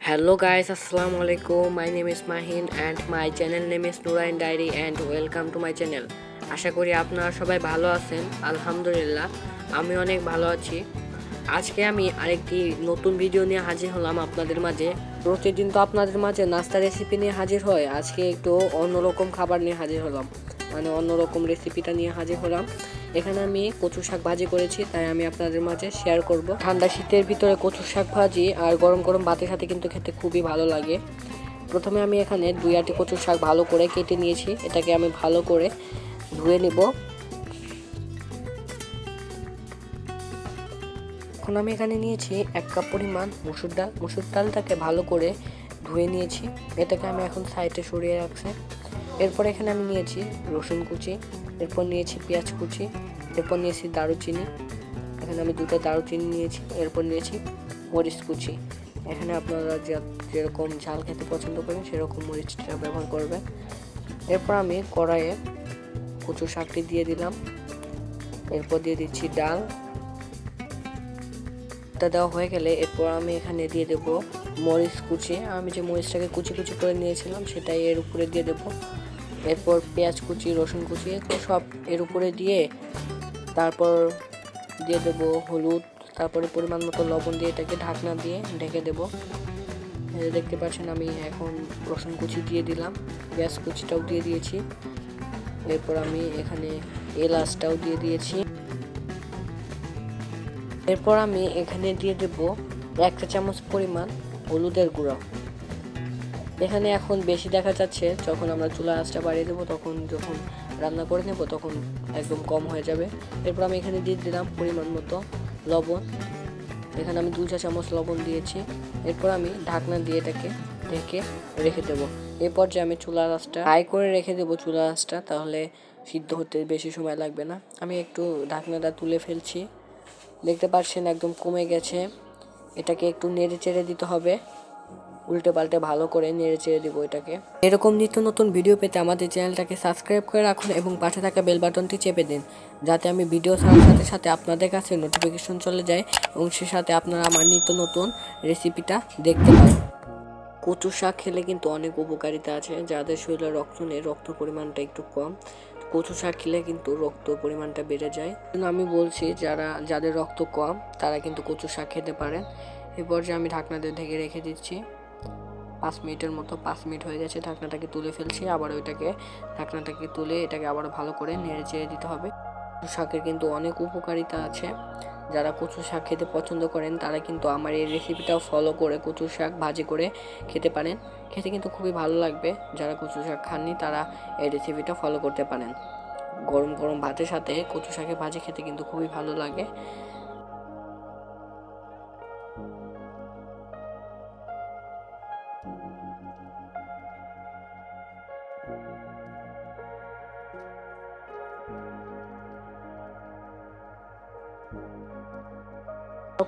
Hello guys, Assalamu alaikum. My name is Mahin and my channel name is Nurain Diary and welcome to my channel. আশা করি আপনারা সবাই ভালো আছেন। আলহামদুলিল্লাহ আমি অনেক ভালো আছি। আজকে আমি আরেকটি নতুন ভিডিও নিয়ে হাজির হলাম আপনাদের মাঝে। প্রতিদিন তো আপনাদের মাঝে নাস্তা রেসিপি নিয়ে হাজির হয়, আজকে একটু অন্যরকম খাবার নিয়ে হাজির হলাম, মানে অন্যরকম রেসিপিটা নিয়ে হাজির হলাম। এখানে আমি কচু শাক ভাজি করেছি, তাই আমি আপনাদের মাঝে শেয়ার করব। ঠান্ডা শীতের ভিতরে কচু শাক ভাজি আর গরম গরম ভাতের সাথে কিন্তু খেতে খুবই ভালো লাগে। প্রথমে আমি এখানে 2 আটি কচু শাক ভালো করে কেটে নিয়েছি, এটাকে আমি ভালো করে ধুয়ে নিব। এখন আমি এখানে নিয়েছি 1 কাপ পরিমাণ মসুর ডাল। মসুর ডালটাকে ভালো করে ধুয়ে নিয়েছি, এটাকে আমি এখন সাইডে সরিয়ে রাখছি। এরপর এখানে আমি নিয়েছি রসুন কুচি, এরপর নিয়েছি পেঁয়াজ কুচি, এরপর নিয়েছি দারুচিনি, এখানে আমি 2টা দারুচিনি নিয়েছি। এরপর নিয়েছি মরিচ কুচি, এখানে আপনারা যেরকম ঝাল খেতে পছন্দ করেন সেরকম মরিচটা ব্যবহার করবেন। এরপর আমি কড়াইয়ে কচু শাকটি দিয়ে দিলাম, এরপর দিয়ে দিচ্ছি ডাল। দেওয়া হয়ে গেলে এরপর আমি এখানে দিয়ে দেব মরিচ কুচি। আমি যে মরিচটাকে কুচি কুচি করে নিয়েছিলাম সেটাই এর উপরে দিয়ে দেব। এরপর পেঁয়াজ কুচি, রসুন কুচি সব এর উপরে দিয়ে তারপর দিয়ে দেব হলুদ, তারপরে পরিমাণ মতো লবণ দিয়ে এটাকে ঢাকনা দিয়ে ঢেকে দেব। দেখতে পাচ্ছেন আমি এখন রসুন কুচি দিয়ে দিলাম, পেঁয়াজ কুচিটাও দিয়ে দিয়েছি। এরপর আমি এখানে এলাচটাও দিয়ে দিয়েছি। এরপর আমি এখানে দিয়ে দেব 1 চা চামচ পরিমাণ হলুদের গুঁড়ো। এখানে এখন বেশি দেখা যাচ্ছে, যখন আমরা চুলা আঁচটা বাড়িয়ে দেবো যখন রান্না করে নেব তখন একদম কম হয়ে যাবে। এরপর আমি এখানে দিয়ে দিলাম পরিমাণ মতো লবণ, এখানে আমি 2 চা চামচ লবণ দিয়েছি। এরপর আমি ঢাকনা দিয়ে এটাকে ঢেকে রেখে দেবো। এরপর যে আমি চুলার আঁচটা হাই করে রেখে দেবো, চুলার আঁচটা, তাহলে সিদ্ধ হতে বেশি সময় লাগবে না। আমি একটু ঢাকনাটা তুলে ফেলছি, দেখতে পাচ্ছেন একদম কমে গেছে। এটাকে একটু নেড়ে চেড়ে দিতে হবে, উল্টে পাল্টে ভালো করে নেড়ে চেড়ে দিব এটাকে। এরকম নিত্য নতুন ভিডিও পেতে আমাদের চ্যানেলটাকে সাবস্ক্রাইব করে রাখুন এবং পাশে থাকা বেল বাটনটি চেপে দিন, যাতে আমি ভিডিও ছাড়ার সাথে সাথে আপনাদের কাছে নোটিফিকেশন চলে যায় এবং সে সাথে আপনারা আমার নিত্য নতুন রেসিপিটা দেখতে পান। কচু শাক খেলে কিন্তু অনেক উপকারিতা আছে। যাদের শরীরে রক্ত নেই, রক্ত পরিমাণটা একটু কম, কচু শাক খেলে কিন্তু রক্ত পরিমাণটা বেড়ে যায়। কিন্তু আমি বলছি যাদের রক্ত কম তারা কিন্তু কচু শাক খেতে পারেন। এরপর যে আমি ঢাকনা দিয়ে ঢেকে রেখে দিচ্ছি 5 মিনিটের মতো। 5 মিনিট হয়ে গেছে, ঢাকনাটাকে তুলে ফেলছি। আবার ঢাকনাটাকে তুলে এটাকে আবার ভালো করে নেড়ে চেড়ে দিতে হবে। কচু শাকের কিন্তু অনেক উপকারিতা আছে। যারা কচু শাক খেতে পছন্দ করেন তারা কিন্তু আমার এই রেসিপিটাও ফলো করে কচু শাক ভাজি করে খেতে পারেন, খেতে কিন্তু খুবই ভালো লাগবে। যারা কচু শাক খাননি তারা এই রেসিপিটা ফলো করতে পারেন। গরম গরম ভাতের সাথে কচু শাকের ভাজি খেতে কিন্তু খুবই ভালো লাগে।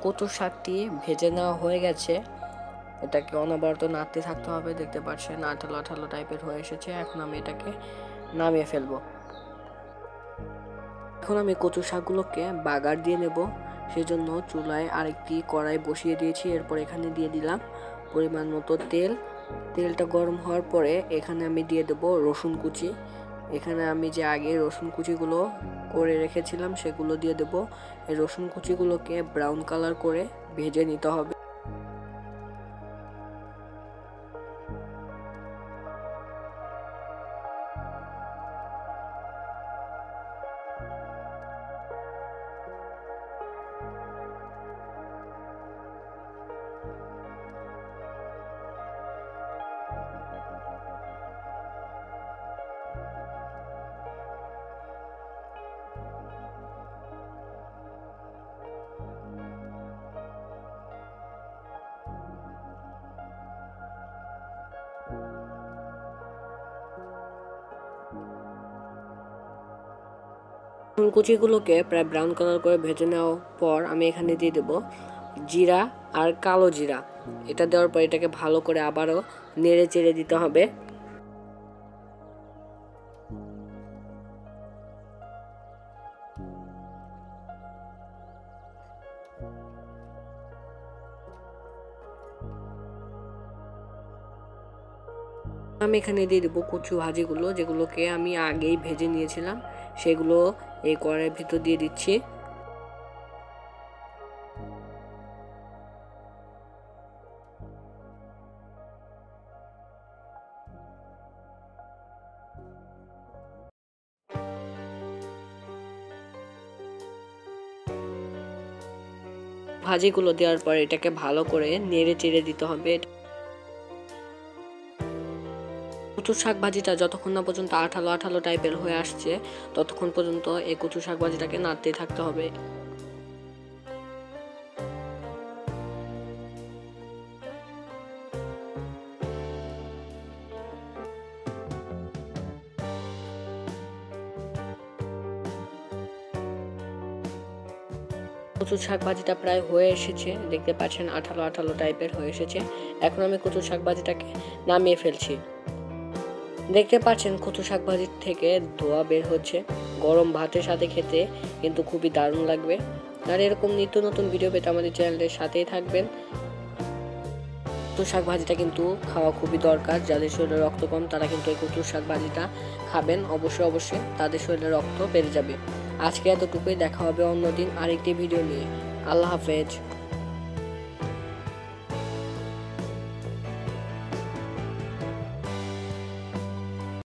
কচু শাকটি ভেজে নেওয়া হয়ে গেছে, এটাকে অনবরত নাড়তে থাকতে হবে। দেখতে পাচ্ছেন আঠালো আঠালো টাইপের হয়ে এসেছে। এখন আমি এটাকে নামিয়ে ফেলবো। এখন আমি কচু শাকগুলোকে বাগার দিয়ে নেব, সেজন্য চুলায় আরেকটি কড়াই বসিয়ে দিয়েছি। এরপর এখানে দিয়ে দিলাম পরিমাণ মতো তেল। তেলটা গরম হওয়ার পরে এখানে আমি দিয়ে দেব রসুন কুচি। এখানে আমি যে আগে রসুন কুচিগুলো করে রেখেছিলাম সেগুলো দিয়ে দেব। এই রসুন কুচিগুলোকে ব্রাউন কালার করে ভেজে নিতে হবে। কুচিগুলোকে প্রায় ব্রাউন কালার করে ভেজে নেওয়ার পর আমি এখানে দিয়ে দেব জিরা আর কালো জিরা। এটা দেওয়ার পর এটাকে ভালো করে আবারও নেড়ে চেড়ে দিতে হবে। আমি এখানে দিয়ে দেবো কচু ভাজিগুলো, যেগুলোকে আমি আগেই ভেজে নিয়েছিলাম, সেগুলো এই কড়াইয়ের ভিতর দিয়ে দিচ্ছি। ভাজিগুলো দেওয়ার পর এটাকে ভালো করে নেড়ে চেড়ে দিতে হবে। কচু শাক ভাজিটা যতক্ষণ না পর্যন্ত আঠালো আঠালো টাইপের হয়ে আসছে, ততক্ষণ পর্যন্ত এই কচু শাক ভাজিটাকে নাড়তেই থাকতে হবে। কচু শাক ভাজিটা প্রায় হয়ে এসেছে, দেখতে পাচ্ছেন আঠালো আঠালো টাইপের হয়ে এসেছে। এখন আমি কচু শাক ভাজিটাকে নামিয়ে ফেলছি। দেখতে পাচ্ছেন কচু শাক ভাজির থেকে ধোঁয়া বের হচ্ছে। গরম ভাতের সাথে খেতে কিন্তু খুবই দারুণ লাগবে। আর এরকম নিত্য নতুন ভিডিও পেতে আমাদের চ্যানেলের সাথেই থাকবেন। কচু শাক ভাজিটা কিন্তু খাওয়া খুবই দরকার। যাদের শরীরে রক্ত কম তারা কিন্তু এই কচু শাক ভাজিটা খাবেন, অবশ্যই তাদের শরীরে রক্ত বেড়ে যাবে। আজকে এতটুকুই, দেখা হবে অন্যদিন আরেকটি ভিডিও নিয়ে। আল্লাহ হাফেজ।